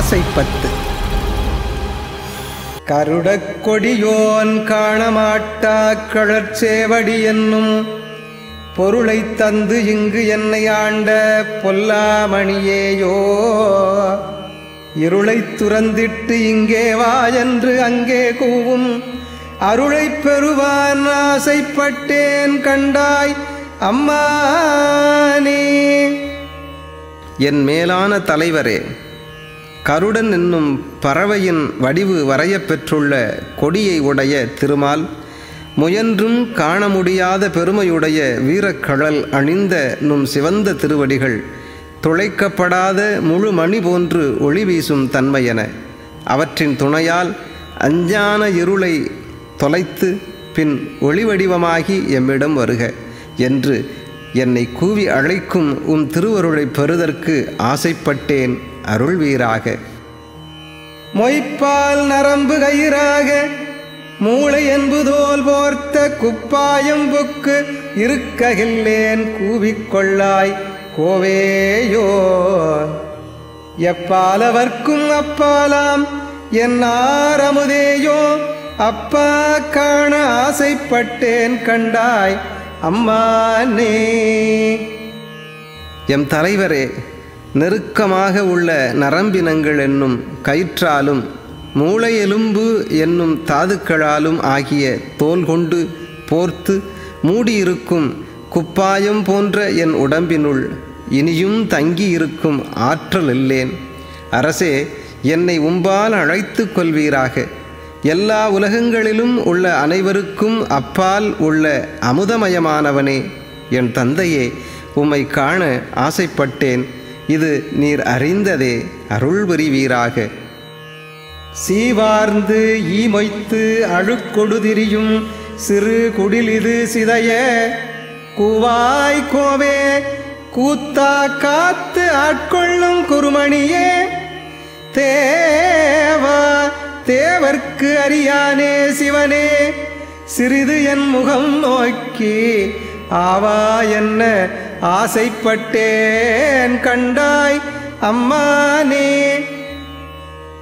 ஆசைப்பட்டு. கருடக் கொடியோன் காணமாட்டா கழற்சேவடி என்னும் பொருளை தந்து இங்கு என்னை ஆண்ட பொல்லாமணியேயோ, இருளைத் துறந்திட்டு இங்கே வா என்று அங்கே கூவும் அருளைப் பெறுவான் ஆசைப்பட்டேன் கண்டாய் அம்மானே. என் மேலான தலைவரே, கருடன் என்னும் பறவையின் வடிவு வரையப்பெற்றுள்ள கொடியை உடைய திருமால், முயன்றும் காண முடியாத பெருமையுடைய வீரக்கழல் அணிந்த நும் சிவந்த திருவடிகள் துளைக்கப்படாத முழு மணி போன்று ஒளி வீசும் தன்மையென, அவற்றின் துணையால் அஞ்ஞான இருளை தொலைத்து பின் ஒளி வடிவமாகி எம்மிடம் வருக என்று என்னை கூவி அழைக்கும் திருவருளை பெறுதற்கு ஆசைப்பட்டேன் அருள்வீராக. மொய்ப்பால் நரம்பு கயிறாக மூளை என்புதோல் போர்த்த குப்பாயம்புக்கு இருக்ககில்லேன் கூவிக்கொள்ளாய் கோவேயோ, எப்பாலவர்க்கும் அப்பாலாம் என் ஆரமுதேயோ, அப்பா காண ஆசைப்பட்டேன் கண்டாய் அம்மானே. எம் தலைவரே, நெருக்கமாக உள்ள நரம்பினங்கள் என்னும் கயிற்றாலும் மூளை எலும்பு என்னும் தாதுக்களாலும் ஆகிய தோல் கொண்டு போர்த்து மூடியிருக்கும் குப்பாயம் போன்ற என் உடம்பினுள் இனியும் தங்கியிருக்கும் ஆற்றல் இல்லேன். அரசே, என்னை உம்பால் அழைத்து கொள்வீராக. எல்லா உலகங்களிலும் உள்ள அனைவருக்கும் அப்பால் உள்ள அமுதமயமானவனே, என் தந்தையே, உம்மை காண ஆசைப்பட்டேன். இது நீர் அறிந்ததே, அருள் புரிவீராக. சீவார்ந்து ஈமொய்த்து அழுக்கொடுதிரியும் சிறு குடில் இது சிதைய கூவாய் கோவே, கூத்தா காத்து ஆட்கொள்ளும் குருமணியே, தேவா தேவர்க்கு அறியானே சிவனே, சிறிது என் முகம் நோக்கி ஆவா என்ன ஆசைப்பட்டேன் கண்டாய் அம்மானே.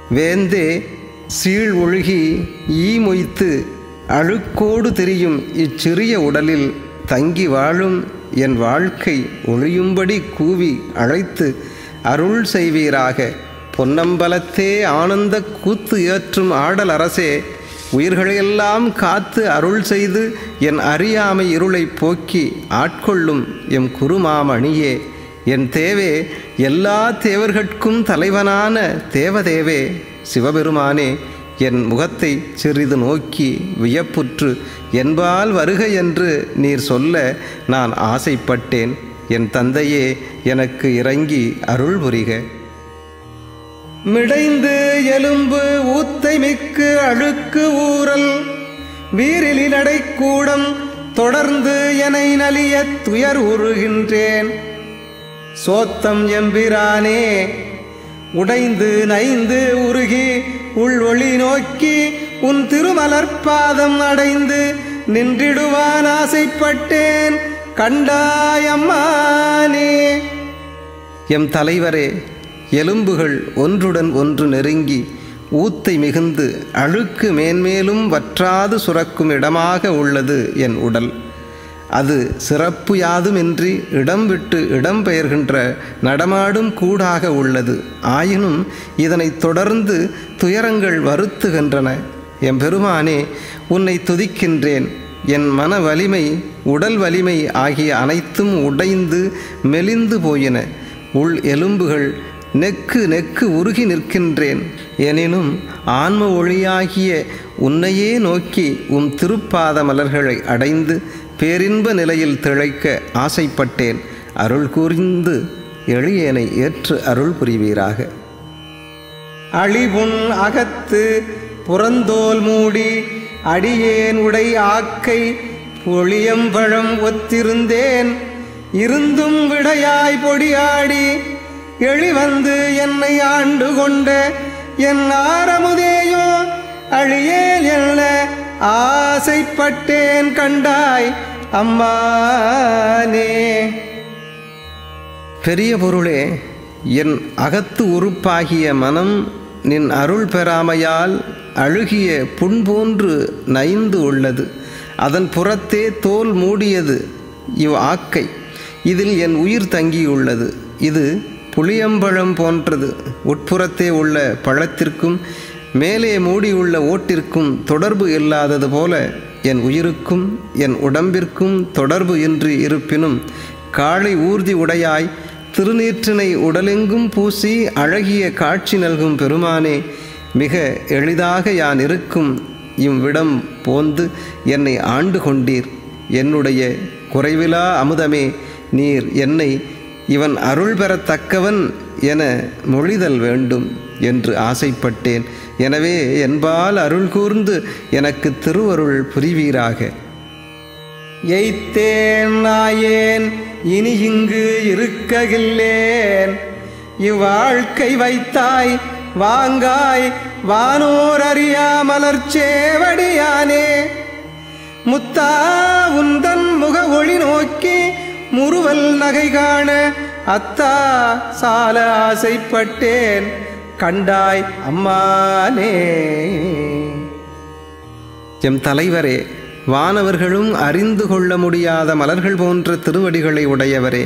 வேந்தே, சீழ் ஒழுகி ஈமொய்த்து அழுக்கோடு திரியும் இச்சிறிய உடலில் தங்கி வாழும் என் வாழ்க்கை ஒழியும்படி கூவி அழைத்து அருள் செய்வீராக. பொன்னம்பலத்தே ஆனந்த கூத்து ஏற்றும் ஆடல் அரசே, உயிர்களையெல்லாம் காத்து அருள் செய்து என் அறியாமை இருளை போக்கி ஆட்கொள்ளும் எம் குருமாமணியே, என் தேவே, எல்லா தேவர்கட்கும் தலைவனான தேவதேவே, சிவபெருமானே, என் முகத்தை சிறிது நோக்கி வியப்புற்று என்பால் வருக என்று நீர் சொல்ல நான் ஆசைப்பட்டேன். என் தந்தையே, எனக்கு இறங்கி அருள் புரிக. மிடைந்து எலும்பு ஊத்தை மிக்கு அழுக்கு ஊரல் வீரிலி நடைக்கூடம் தொடர்ந்து எனை நலிய துயர் உருகின்றேன். சோத்தம் எம்பிரானே, உடைந்து நைந்து உருகி உள் ஒளி நோக்கி உன் திருமலர்பாதம் அடைந்து நின்றிடுவான் ஆசைப்பட்டேன் கண்டாயம்மானே. எம் தலைவரே, எலும்புகள் ஒன்றுடன் ஒன்று நெருங்கி ஊத்தை மிகுந்து அழுக்கு மேன்மேலும் வற்றாது சுரக்கும் இடமாக உள்ளது என் உடல். அது சிறப்பு யாதுமின்றி இடம் விட்டு இடம் பெயர்கின்ற நடமாடும் கூடாக உள்ளது. ஆயினும் இதனை தொடர்ந்து துயரங்கள் வருத்துகின்றன. எம்பெருமானே, உன்னை துதிக்கின்றேன். என் மன வலிமை உடல் வலிமை ஆகிய அனைத்தும் உடைந்து மெலிந்து போயின. உள் எலும்புகள் நெக்கு நெக்கு உருகி நிற்கின்றேன். எனினும் ஆன்ம ஒளியாகிய உன்னையே நோக்கி திருப்பாத மலர்களை அடைந்து பேரின்ப நிலையில் திளைக்க ஆசைப்பட்டேன். அருள் கூர்ந்து எளியேனை ஏற்று அருள் புரிவீராக. அழிவுன் அகத்து புறந்தோல் மூடி அடியேன் உடை ஆக்கை பொழியம்பழம் ஒத்திருந்தேன். இருந்தும் விடையாய் பொடியாடி எளிவந்து என்னை ஆண்டு கொண்ட என் ஆரமுதேயோ, அழியேல் எல்ல ஆசைப்பட்டேன் கண்டாய் அம்மானே. பெரிய பொருளே, என் அகத்து உறுப்பாகிய மனம் நின் அருள் பெறாமையால் அழுகிய புண்போன்று நைந்து உள்ளது. அதன் புறத்தே தோல் மூடியது இவ் ஆக்கை. இதில் என் உயிர் தங்கியுள்ளது. இது புளியம்பழம் போன்றது. உட்புறத்தே உள்ள பழத்திற்கும் மேலே மூடியுள்ள ஓட்டிற்கும் தொடர்பு இல்லாதது போல என் உயிருக்கும் என் உடம்பிற்கும் தொடர்பு இன்றி இருப்பினும் காளை ஊர்தி உடையாய் திருநீற்றினை உடலெங்கும் பூசி அழகிய காட்சி நல்கும் பெருமானே, மிக எளிதாக யான் இருக்கும் இவ்விடம் போந்து என்னை ஆண்டு கொண்டீர். என்னுடைய குறைவிலா அமுதமே, நீர் என்னை இவன் அருள் பெறத்தக்கவன் என மொழிதல் வேண்டும் என்று ஆசைப்பட்டேன். எனவே என்பால் அருள் கூர்ந்து எனக்கு திருவருள் புரிவீராக. எய்த்தேன் நாயேன் இனி இங்கு இருக்ககில்லேன். இவ்வாழ்க்கை வைத்தாய் வாங்காய் வானோர் அறியா மலர்ச்சேவடியானே. முத்தா உந்தன் முக ஒளி நோக்கி முறுவல் நகை காண அத்தா சால ஆசைப்பட்டேன். கண்டாய் அம்மானே. எம் தலைவரே, வானவர்களும் அறிந்து கொள்ள முடியாத மலர்கள் போன்ற திருவடிகளை உடையவரே,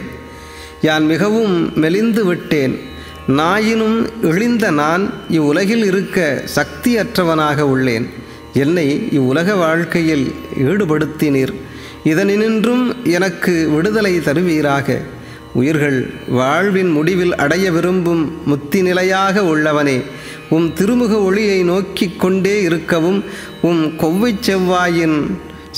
யான் மிகவும் மெலிந்து விட்டேன். நாயினும் இழிந்த நான் இவ்வுலகில் இருக்க சக்தியற்றவனாக உள்ளேன். என்னை இவ்வுலக வாழ்க்கையில் ஈடுபடுத்தினீர். இதனின்றும் எனக்கு விடுதலை தருவீராக. உயிர்கள் வாழ்வின் முடிவில் அடைய விரும்பும் முத்தி நிலையாக உள்ளவனே, உம் திருமுக ஒளியை நோக்கி கொண்டே இருக்கவும் உம் கொவ்வை செவ்வாயின்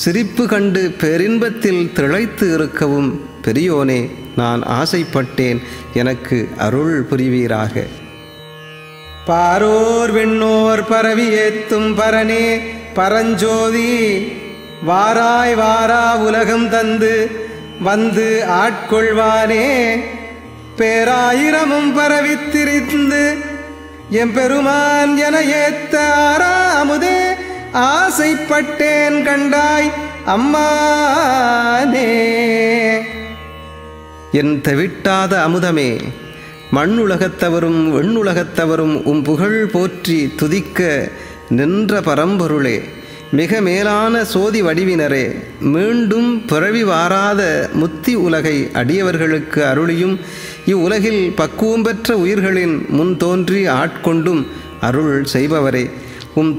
சிரிப்பு கண்டு பேரின்பத்தில் திளைத்து இருக்கவும் பெரியோனே நான் ஆசைப்பட்டேன். எனக்கு அருள் புரிவீராக. பாரோர் விண்ணோர் பரவி ஏத்தும் பரனே பரஞ்சோதி, வாராய் வாரா உலகம் தந்து வந்து ஆட்கொள்வானே. பேராயிரமும் பரவித்திரிந்து எம்பெருமான் என ஏத்த ஆறாமுதே ஆசைப்பட்டேன். கண்டாய் அம்மானே. என் தவிட்டாத அமுதமே, மண்ணுலகத்தவரும் வெண்ணுலகத்தவரும் உம் புகழ் போற்றி துதிக்க நின்ற பரம்பொருளே, மிக மேலான சோதி வடிவினரே, மீண்டும் பிறவி வாராத முத்தி உலகை அடியவர்களுக்கு அருளியும் இவ்வுலகில் பக்குவம் பெற்ற உயிர்களின் முன் தோன்றி ஆட்கொண்டும் அருள் செய்பவரே, உம்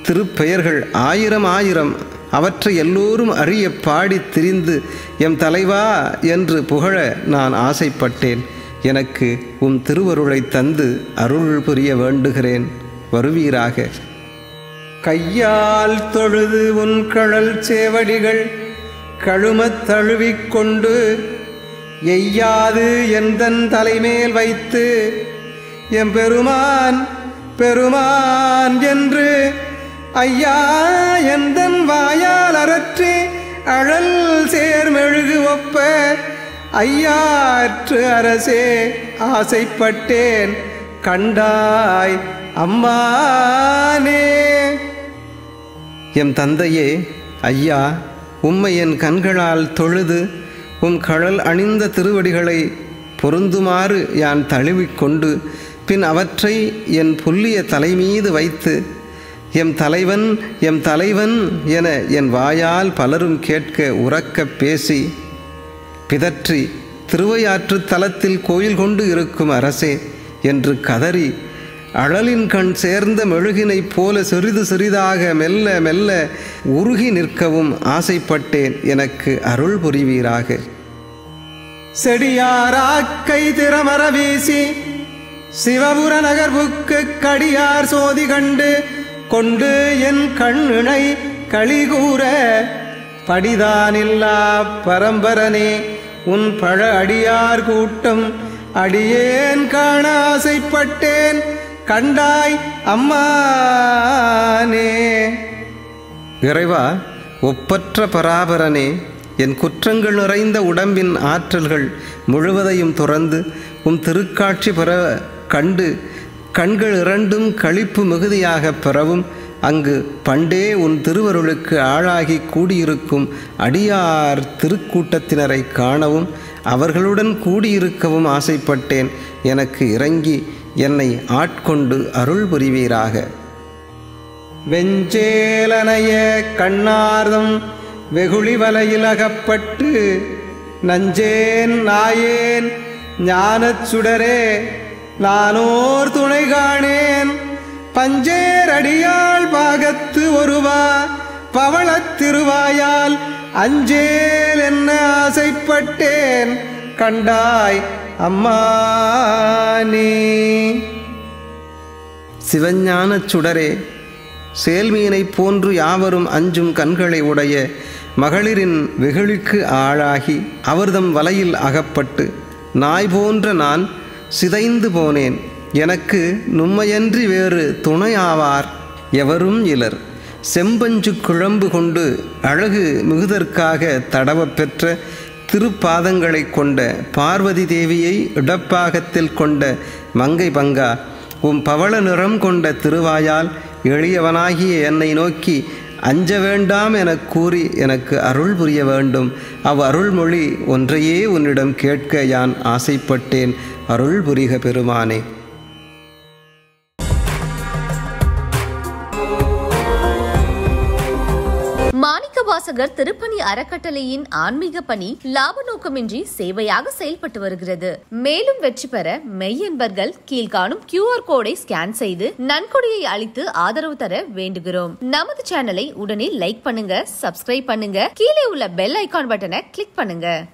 திருப்பெயர்கள் ஆயிரம் ஆயிரம், அவற்றை எல்லோரும் அறிய பாடி திரிந்து எம் தலைவா என்று புகழ நான் ஆசைப்பட்டேன். எனக்கு உம் திருவருளை தந்து அருள் புரிய வேண்டுகிறேன். வருவீராக. கையால் தொழுது உன் கழல் சேவடிகள் கழுமத் தழுவிக்கொண்டு எய்யாது எந்தன் தலைமேல் வைத்து எம்பெருமான் பெருமான் என்று ஐயா எந்தன் வாயால் அரற்றி அழல் சேர்மெழுகு ஒப்ப ஐயாற்று அரசே ஆசைப்பட்டேன். கண்டாய் அம்மானே. எம் தந்தையே, ஐயா, உம்மை என் கண்களால் தொழுது உம் கழல் அணிந்த திருவடிகளை பொருந்துமாறு யான் தழுவிக்கொண்டு பின் அவற்றை என் புல்லிய தலைமீது வைத்து எம் தலைவன் எம் தலைவன் என என் வாயால் பலரும் கேட்க உரக்கப் பேசி பிதற்றி திருவையாற்று தலத்தில் கோயில் கொண்டு இருக்கும் அரசே என்று கதறி அழலின் கண் சேர்ந்த மெழுகினைப் போல சிறிது சிறிதாக மெல்ல மெல்ல உருகி நிற்கவும் ஆசைப்பட்டேன். எனக்கு அருள் புரிவீராக. செடியாராக்கை திறமர வீசி சிவபுர நகர்வுக்கு கடியார் சோதி கண்டு கொண்டு என் கண்ணிணை களிகூற படிதானில்லா பரம்பரனே உன் பழ அடியார் கூட்டம் அடியேன் காண ஆசைப்பட்டேன். கண்டாய் அம்மானே. இறைவா, ஒப்பற்ற பராபரனே, என் குற்றங்கள் நிறைந்த உடம்பின் ஆற்றல்கள் முழுவதையும் துறந்து உம் திருக்காட்சி பெற கண்டு கண்கள் இரண்டும் களிப்பு மிகுதியாக பெறவும் அங்கு பண்டே உன் திருவருளுக்கு ஆளாகி கூடியிருக்கும் அடியார் திருக்கூட்டத்தினரை காணவும் அவர்களுடன் கூடியிருக்கவும் ஆசைப்பட்டேன். எனக்கு இறங்கி என்னை ஆட்கொண்டு அருள் புரிவீராக. வெஞ்சேலனைய கண்ணார்தம் வெகுளி வலையில் அகப்பட்டு நஞ்சேன் நாயேன் ஞானச் சுடரே நானோர் துணை காணேன் பஞ்சேரடியாள் பாகத்து ஒருவா பவளத் திருவாயால் அஞ்சேல் என்ன ஆசைப்பட்டேன் கண்டாய் அம்மானே. சிவஞானச் சுடரே, சேல்மீனை போன்று யாவரும் அஞ்சும் கண்களை உடைய மகளிரின் வெகுளிக்கு ஆளாகி அவர்தம் வலையில் அகப்பட்டு நாய் போன்ற நான் சிதைந்து போனேன். எனக்கு நும்மையன்றி வேறு துணையாவார் எவரும் இலர். செம்பஞ்சு குழம்பு கொண்டு அழகு மிகுதற்காக தடவப் பெற்ற திருப்பாதங்களை கொண்ட பார்வதி தேவியை இடப்பாகத்தில் கொண்ட மங்கை பங்கா, உம் பவள நிறம் கொண்ட திருவாயால் எளியவனாகிய என்னை நோக்கி அஞ்ச வேண்டாம் எனக் கூறி எனக்கு அருள் புரிய வேண்டும். அருள்மொழி ஒன்றையே உன்னிடம் கேட்க யான் ஆசைப்பட்டேன். அருள் புரிக பெருமானே. மாணிக்கவாசகர் திருப்பணி அறக்கட்டளையின் ஆன்மீக பணி லாப நோக்கமின்றி சேவையாக செயல்பட்டு வருகிறது. மேலும் வெற்றி பெற மெய்யன்பர்கள் கீழ்காணும் QR கோடை ஸ்கேன் செய்து நன்கொடையை அளித்து ஆதரவு தர வேண்டுகிறோம். நமது சேனலை உடனே லைக் பண்ணுங்க, சப்ஸ்கிரைப் பண்ணுங்க, கீழே உள்ள பெல் ஐகான் பட்டனை கிளிக் பண்ணுங்க.